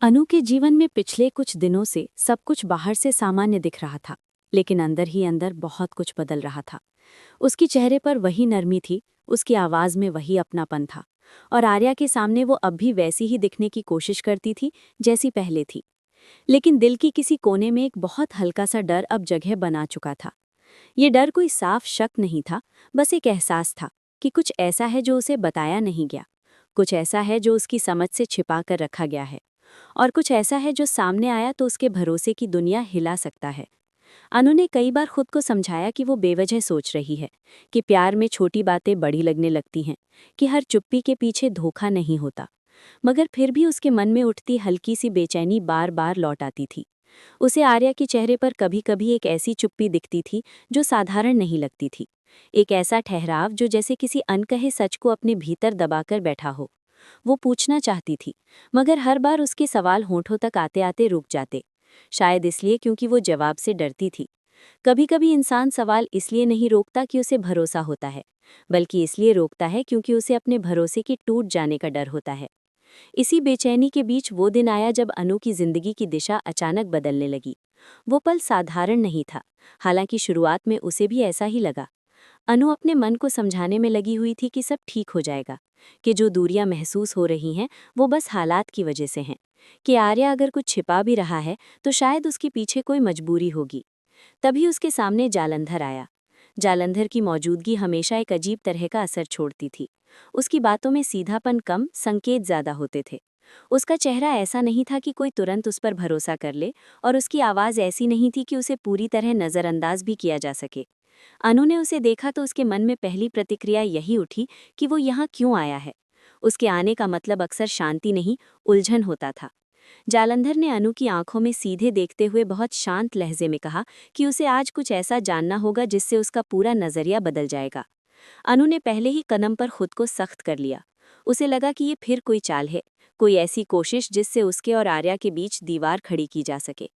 अनु के जीवन में पिछले कुछ दिनों से सब कुछ बाहर से सामान्य दिख रहा था, लेकिन अंदर ही अंदर बहुत कुछ बदल रहा था। उसकी चेहरे पर वही नरमी थी, उसकी आवाज में वही अपनापन था, और आर्या के सामने वो अब भी वैसी ही दिखने की कोशिश करती थी जैसी पहले थी। लेकिन दिल की किसी कोने में एक बहुत हल्का सा डर अब जगह बना चुका था। ये डर कोई साफ शक नहीं था, बस एक एहसास था कि कुछ ऐसा है जो उसे बताया नहीं गया, कुछ ऐसा है जो उसकी समझ से छिपा कर रखा गया है, और कुछ ऐसा है जो सामने आया तो उसके भरोसे की दुनिया हिला सकता है। अनु ने कई बार खुद को समझाया कि वो बेवजह सोच रही है, कि प्यार में छोटी बातें बड़ी लगने लगती हैं, कि हर चुप्पी के पीछे धोखा नहीं होता। मगर फिर भी उसके मन में उठती हल्की सी बेचैनी बार बार लौट आती थी। उसे आर्या के चेहरे पर कभी कभी एक ऐसी चुप्पी दिखती थी जो साधारण नहीं लगती थी, एक ऐसा ठहराव जो जैसे किसी अनकहे सच को अपने भीतर दबाकर बैठा हो। वो पूछना चाहती थी, मगर हर बार उसके सवाल होठों तक आते आते रुक जाते, शायद इसलिए क्योंकि वो जवाब से डरती थी। कभी कभी इंसान सवाल इसलिए नहीं रोकता कि उसे भरोसा होता है, बल्कि इसलिए रोकता है क्योंकि उसे अपने भरोसे के टूट जाने का डर होता है। इसी बेचैनी के बीच वो दिन आया जब अनु की जिंदगी की दिशा अचानक बदलने लगी। वो पल साधारण नहीं था, हालांकि शुरुआत में उसे भी ऐसा ही लगा। अनु अपने मन को समझाने में लगी हुई थी कि सब ठीक हो जाएगा, कि जो दूरियां महसूस हो रही हैं वो बस हालात की वजह से हैं, कि आर्या अगर कुछ छिपा भी रहा है तो शायद उसके पीछे कोई मजबूरी होगी। तभी उसके सामने जालंधर आया। जालंधर की मौजूदगी हमेशा एक अजीब तरह का असर छोड़ती थी। उसकी बातों में सीधापन कम, संकेत ज्यादा होते थे। उसका चेहरा ऐसा नहीं था कि कोई तुरंत उस पर भरोसा कर ले, और उसकी आवाज़ ऐसी नहीं थी कि उसे पूरी तरह नज़रअंदाज भी किया जा सके। अनु ने उसे देखा तो उसके मन में पहली प्रतिक्रिया यही उठी कि वो यहाँ क्यों आया है। उसके आने का मतलब अक्सर शांति नहीं, उलझन होता था। जालंधर ने अनु की आंखों में सीधे देखते हुए बहुत शांत लहजे में कहा कि उसे आज कुछ ऐसा जानना होगा जिससे उसका पूरा नजरिया बदल जाएगा। अनु ने पहले ही कदम पर खुद को सख्त कर लिया। उसे लगा कि ये फिर कोई चाल है, कोई ऐसी कोशिश जिससे उसके और आर्या के बीच दीवार खड़ी की जा सके।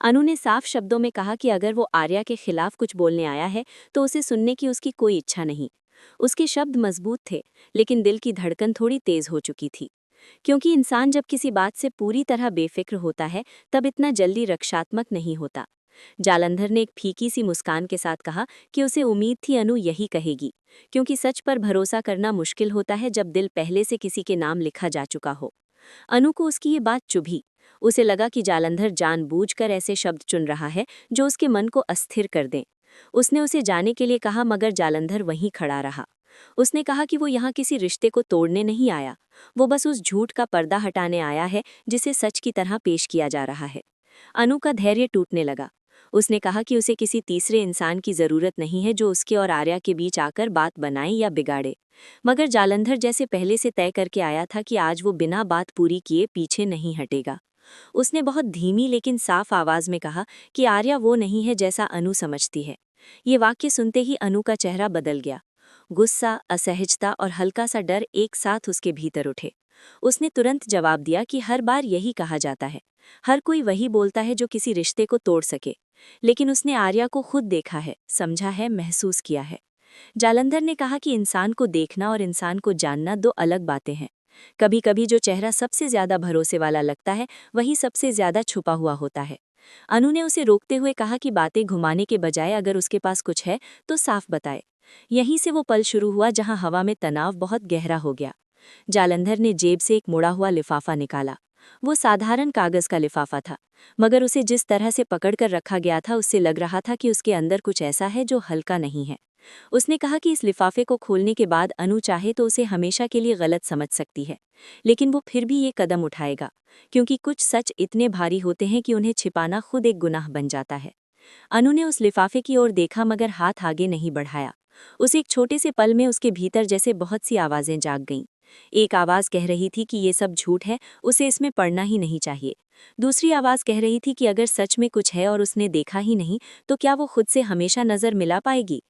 अनु ने साफ शब्दों में कहा कि अगर वो आर्या के खिलाफ कुछ बोलने आया है तो उसे सुनने की उसकी कोई इच्छा नहीं। उसके शब्द मजबूत थे, लेकिन दिल की धड़कन थोड़ी तेज हो चुकी थी, क्योंकि इंसान जब किसी बात से पूरी तरह बेफिक्र होता है तब इतना जल्दी रक्षात्मक नहीं होता। जालंधर ने एक फीकी सी मुस्कान के साथ कहा कि उसे उम्मीद थी अनु यही कहेगी, क्योंकि सच पर भरोसा करना मुश्किल होता है जब दिल पहले से किसी के नाम लिखा जा चुका हो। अनु को उसकी ये बात चुभी। उसे लगा कि जालंधर जानबूझकर ऐसे शब्द चुन रहा है जो उसके मन को अस्थिर कर दें। उसने उसे जाने के लिए कहा, मगर जालंधर वहीं खड़ा रहा। उसने कहा कि वो यहाँ किसी रिश्ते को तोड़ने नहीं आया, वो बस उस झूठ का पर्दा हटाने आया है जिसे सच की तरह पेश किया जा रहा है। अनु का धैर्य टूटने लगा। उसने कहा कि उसे किसी तीसरे इंसान की जरूरत नहीं है जो उसके और आर्या के बीच आकर बात बनाए या बिगाड़े। मगर जालंधर जैसे पहले से तय करके आया था कि आज वो बिना बात पूरी किए पीछे नहीं हटेगा। उसने बहुत धीमी लेकिन साफ आवाज में कहा कि आर्या वो नहीं है जैसा अनु समझती है। ये वाक्य सुनते ही अनु का चेहरा बदल गया। गुस्सा, असहजता और हल्का सा डर एक साथ उसके भीतर उठे। उसने तुरंत जवाब दिया कि हर बार यही कहा जाता है, हर कोई वही बोलता है जो किसी रिश्ते को तोड़ सके। लेकिन उसने आर्या को खुद देखा है, समझा है, महसूस किया है। जालंधर ने कहा कि इंसान को देखना और इंसान को जानना दो अलग बातें हैं। कभी कभी जो चेहरा सबसे ज्यादा भरोसे वाला लगता है वही सबसे ज्यादा छुपा हुआ होता है। अनु ने उसे रोकते हुए कहा कि बातें घुमाने के बजाय अगर उसके पास कुछ है तो साफ बताए। यहीं से वो पल शुरू हुआ जहां हवा में तनाव बहुत गहरा हो गया। जालंधर ने जेब से एक मुड़ा हुआ लिफाफा निकाला। वो साधारण कागज का लिफाफा था, मगर उसे जिस तरह से पकड़कर रखा गया था उससे लग रहा था कि उसके अंदर कुछ ऐसा है जो हल्का नहीं है। उसने कहा कि इस लिफाफे को खोलने के बाद अनु चाहे तो उसे हमेशा के लिए गलत समझ सकती है, लेकिन वो फिर भी ये कदम उठाएगा, क्योंकि कुछ सच इतने भारी होते हैं कि उन्हें छिपाना खुद एक गुनाह बन जाता है। अनु ने उस लिफाफे की ओर देखा, मगर हाथ आगे नहीं बढ़ाया। उस एक छोटे से पल में उसके भीतर जैसे बहुत सी आवाजें जाग गईं। एक आवाज कह रही थी कि ये सब झूठ है, उसे इसमें पड़ना ही नहीं चाहिए। दूसरी आवाज कह रही थी कि अगर सच में कुछ है और उसने देखा ही नहीं तो क्या वो खुद से हमेशा नजर मिला पाएगी।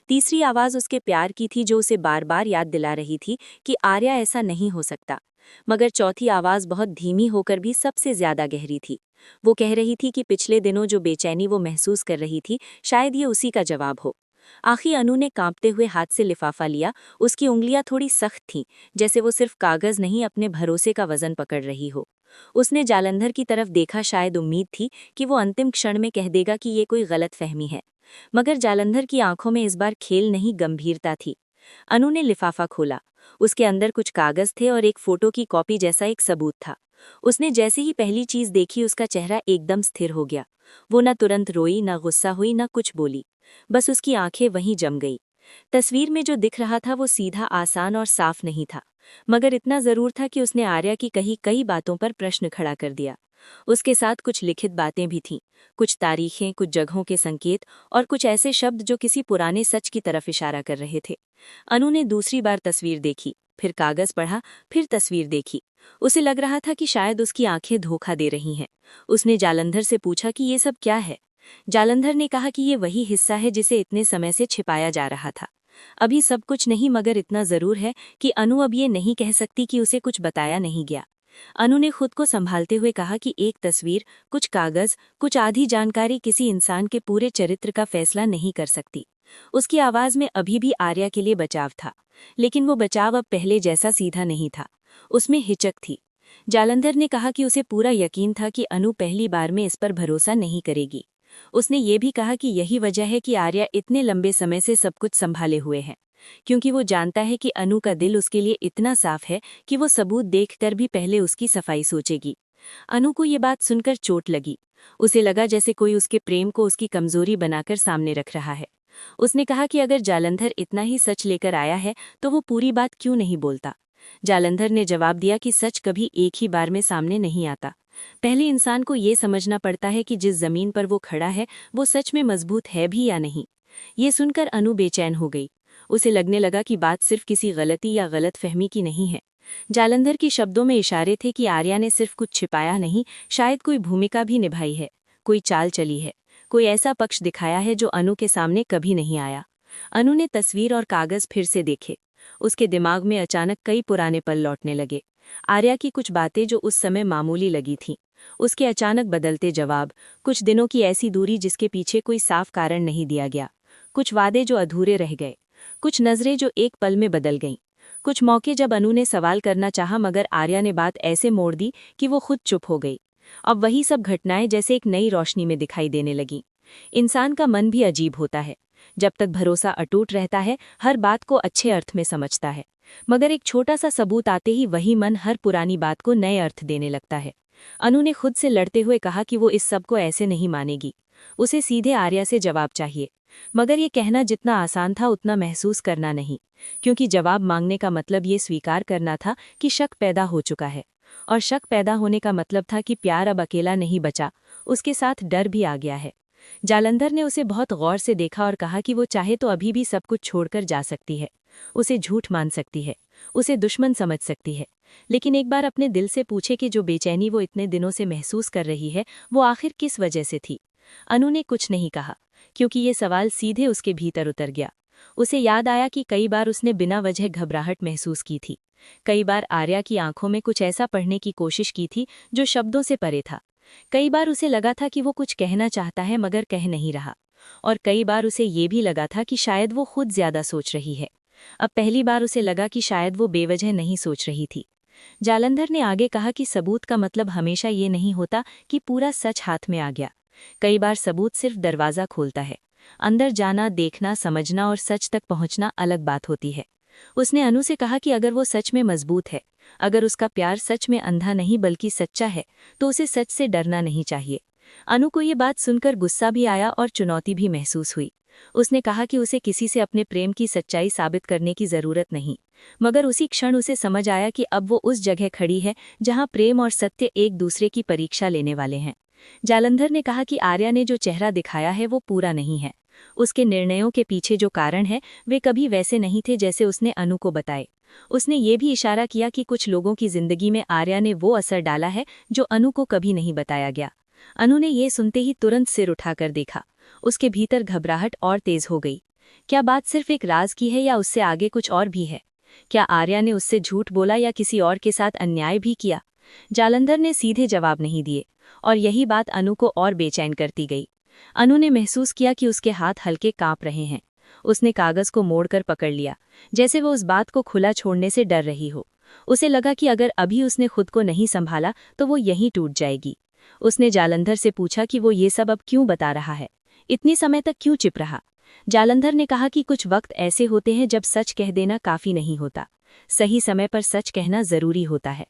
तीसरी आवाज उसके प्यार की थी, जो उसे बार बार याद दिला रही थी कि आर्या ऐसा नहीं हो सकता। मगर चौथी आवाज बहुत धीमी होकर भी सबसे ज्यादा गहरी थी। वो कह रही थी कि पिछले दिनों जो बेचैनी वो महसूस कर रही थी, शायद ये उसी का जवाब हो। आखिर अनु ने कांपते हुए हाथ से लिफाफा लिया। उसकी उंगलियां थोड़ी सख्त थीं, जैसे वो सिर्फ कागज नहीं अपने भरोसे का वजन पकड़ रही हो। उसने जालंधर की तरफ देखा, शायद उम्मीद थी कि वो अंतिम क्षण में कह देगा कि ये कोई गलत फहमी है। मगर जालंधर की आंखों में इस बार खेल नहीं, गंभीरता थी। अनु ने लिफाफा खोला। उसके अंदर कुछ कागज थे और एक फोटो की कॉपी जैसा एक सबूत था। उसने जैसे ही पहली चीज देखी, उसका चेहरा एकदम स्थिर हो गया। वो न तुरंत रोई, न गुस्सा हुई, न कुछ बोली। बस उसकी आंखें वहीं जम गई। तस्वीर में जो दिख रहा था वो सीधा, आसान और साफ नहीं था, मगर इतना जरूर था कि उसने आर्या की कही कई बातों पर प्रश्न खड़ा कर दिया। उसके साथ कुछ लिखित बातें भी थीं, कुछ तारीखें, कुछ जगहों के संकेत और कुछ ऐसे शब्द जो किसी पुराने सच की तरफ इशारा कर रहे थे। अनु ने दूसरी बार तस्वीर देखी, फिर कागज पढ़ा, फिर तस्वीर देखी। उसे लग रहा था कि शायद उसकी आंखें धोखा दे रही हैं। उसने जालंधर से पूछा कि ये सब क्या है। जालंधर ने कहा कि ये वही हिस्सा है जिसे इतने समय से छिपाया जा रहा था। अभी सब कुछ नहीं, मगर इतना जरूर है कि अनु अब ये नहीं कह सकती कि उसे कुछ बताया नहीं गया। अनु ने खुद को संभालते हुए कहा कि एक तस्वीर, कुछ कागज, कुछ आधी जानकारी किसी इंसान के पूरे चरित्र का फैसला नहीं कर सकती। उसकी आवाज में अभी भी आर्या के लिए बचाव था, लेकिन वो बचाव अब पहले जैसा सीधा नहीं था। उसमें हिचक थी। जालंधर ने कहा कि उसे पूरा यकीन था कि अनु पहली बार में इस पर भरोसा नहीं करेगी। उसने ये भी कहा कि यही वजह है कि आर्या इतने लंबे समय से सब कुछ संभाले हुए है, क्योंकि वो जानता है कि अनु का दिल उसके लिए इतना साफ है कि वो सबूत देखकर भी पहले उसकी सफाई सोचेगी। अनु को ये बात सुनकर चोट लगी। उसे लगा जैसे कोई उसके प्रेम को उसकी कमजोरी बनाकर सामने रख रहा है। उसने कहा कि अगर जालंधर इतना ही सच लेकर आया है तो वो पूरी बात क्यों नहीं बोलता। जालंधर ने जवाब दिया कि सच कभी एक ही बार में सामने नहीं आता। पहले इंसान को ये समझना पड़ता है कि जिस जमीन पर वो खड़ा है वो सच में मजबूत है भी या नहीं। ये सुनकर अनु बेचैन हो गई। उसे लगने लगा कि बात सिर्फ किसी गलती या गलतफहमी की नहीं है। जालंधर के शब्दों में इशारे थे कि आर्या ने सिर्फ कुछ छिपाया नहीं, शायद कोई भूमिका भी निभाई है, कोई चाल चली है, कोई ऐसा पक्ष दिखाया है जो अनु के सामने कभी नहीं आया। अनु ने तस्वीर और कागज फिर से देखे। उसके दिमाग में अचानक कई पुराने पल लौटने लगे। आर्या की कुछ बातें जो उस समय मामूली लगी थीं, उसके अचानक बदलते जवाब, कुछ दिनों की ऐसी दूरी जिसके पीछे कोई साफ कारण नहीं दिया गया, कुछ वादे जो अधूरे रह गए, कुछ नजरें जो एक पल में बदल गईं, कुछ मौके जब अनु ने सवाल करना चाहा मगर आर्या ने बात ऐसे मोड़ दी कि वो खुद चुप हो गई। अब वही सब घटनाएं जैसे एक नई रोशनी में दिखाई देने लगीं। इंसान का मन भी अजीब होता है। जब तक भरोसा अटूट रहता है, हर बात को अच्छे अर्थ में समझता है, मगर एक छोटा सा सबूत आते ही वही मन हर पुरानी बात को नए अर्थ देने लगता है। अनु ने खुद से लड़ते हुए कहा कि वो इस सब को ऐसे नहीं मानेगी। उसे सीधे आर्या से जवाब चाहिए, मगर ये कहना जितना आसान था उतना महसूस करना नहीं, क्योंकि जवाब मांगने का मतलब ये स्वीकार करना था कि शक पैदा हो चुका है, और शक पैदा होने का मतलब था कि प्यार अब अकेला नहीं बचा, उसके साथ डर भी आ गया है। जालंधर ने उसे बहुत गौर से देखा और कहा कि वो चाहे तो अभी भी सब कुछ छोड़कर जा सकती है, उसे झूठ मान सकती है, उसे दुश्मन समझ सकती है, लेकिन एक बार अपने दिल से पूछे कि जो बेचैनी वो इतने दिनों से महसूस कर रही है वो आखिर किस वजह से थी। अनु ने कुछ नहीं कहा, क्योंकि ये सवाल सीधे उसके भीतर उतर गया। उसे याद आया कि कई बार उसने बिना वजह घबराहट महसूस की थी। कई बार आर्या की आंखों में कुछ ऐसा पढ़ने की कोशिश की थी जो शब्दों से परे था। कई बार उसे लगा था कि वो कुछ कहना चाहता है मगर कह नहीं रहा, और कई बार उसे ये भी लगा था कि शायद वो खुद ज्यादा सोच रही है। अब पहली बार उसे लगा कि शायद वो बेवजह नहीं सोच रही थी। जालंधर ने आगे कहा कि सबूत का मतलब हमेशा ये नहीं होता कि पूरा सच हाथ में आ गया। कई बार सबूत सिर्फ दरवाज़ा खोलता है। अंदर जाना, देखना, समझना और सच तक पहुंचना अलग बात होती है। उसने अनु से कहा कि अगर वो सच में मजबूत है, अगर उसका प्यार सच में अंधा नहीं बल्कि सच्चा है, तो उसे सच से डरना नहीं चाहिए। अनु को ये बात सुनकर गुस्सा भी आया और चुनौती भी महसूस हुई। उसने कहा कि उसे किसी से अपने प्रेम की सच्चाई साबित करने की जरूरत नहीं, मगर उसी क्षण उसे समझ आया कि अब वो उस जगह खड़ी है जहां प्रेम और सत्य एक दूसरे की परीक्षा लेने वाले हैं। जालंधर ने कहा कि आर्या ने जो चेहरा दिखाया है वो पूरा नहीं है। उसके निर्णयों के पीछे जो कारण है वे कभी वैसे नहीं थे जैसे उसने अनु को बताए। उसने ये भी इशारा किया कि कुछ लोगों की जिंदगी में आर्या ने वो असर डाला है जो अनु को कभी नहीं बताया गया। अनु ने ये सुनते ही तुरंत सिर उठाकर देखा। उसके भीतर घबराहट और तेज हो गई। क्या बात सिर्फ एक राज की है या उससे आगे कुछ और भी है? क्या आर्या ने उससे झूठ बोला या किसी और के साथ अन्याय भी किया? जालंधर ने सीधे जवाब नहीं दिए, और यही बात अनु को और बेचैन करती गई। अनु ने महसूस किया कि उसके हाथ हल्के कांप रहे हैं। उसने कागज को मोड़कर पकड़ लिया, जैसे वो उस बात को खुला छोड़ने से डर रही हो। उसे लगा कि अगर अभी उसने खुद को नहीं संभाला तो वो यहीं टूट जाएगी। उसने जालंधर से पूछा कि वो ये सब अब क्यों बता रहा है, इतने समय तक क्यों चुप रहा। जालंधर ने कहा कि कुछ वक्त ऐसे होते हैं जब सच कह देना काफी नहीं होता, सही समय पर सच कहना जरूरी होता है।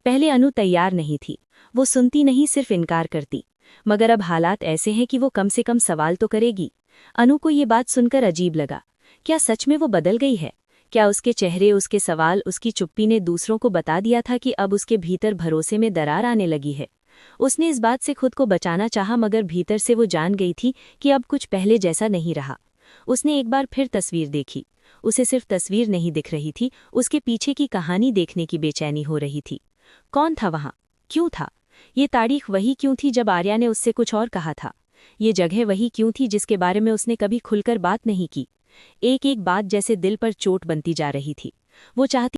पहले अनु तैयार नहीं थी, वो सुनती नहीं सिर्फ इनकार करती, मगर अब हालात ऐसे हैं कि वो कम से कम सवाल तो करेगी। अनु को ये बात सुनकर अजीब लगा। क्या सच में वो बदल गई है? क्या उसके चेहरे, उसके सवाल, उसकी चुप्पी ने दूसरों को बता दिया था कि अब उसके भीतर भरोसे में दरार आने लगी है? उसने इस बात से खुद को बचाना चाहा, मगर भीतर से वो जान गई थी कि अब कुछ पहले जैसा नहीं रहा। उसने एक बार फिर तस्वीर देखी। उसे सिर्फ तस्वीर नहीं दिख रही थी, उसके पीछे की कहानी देखने की बेचैनी हो रही थी। कौन था वहां? क्यों था? ये तारीख वही क्यों थी जब आर्या ने उससे कुछ और कहा था? ये जगह वही क्यों थी जिसके बारे में उसने कभी खुलकर बात नहीं की? एक एक बात जैसे दिल पर चोट बनती जा रही थी। वो चाहती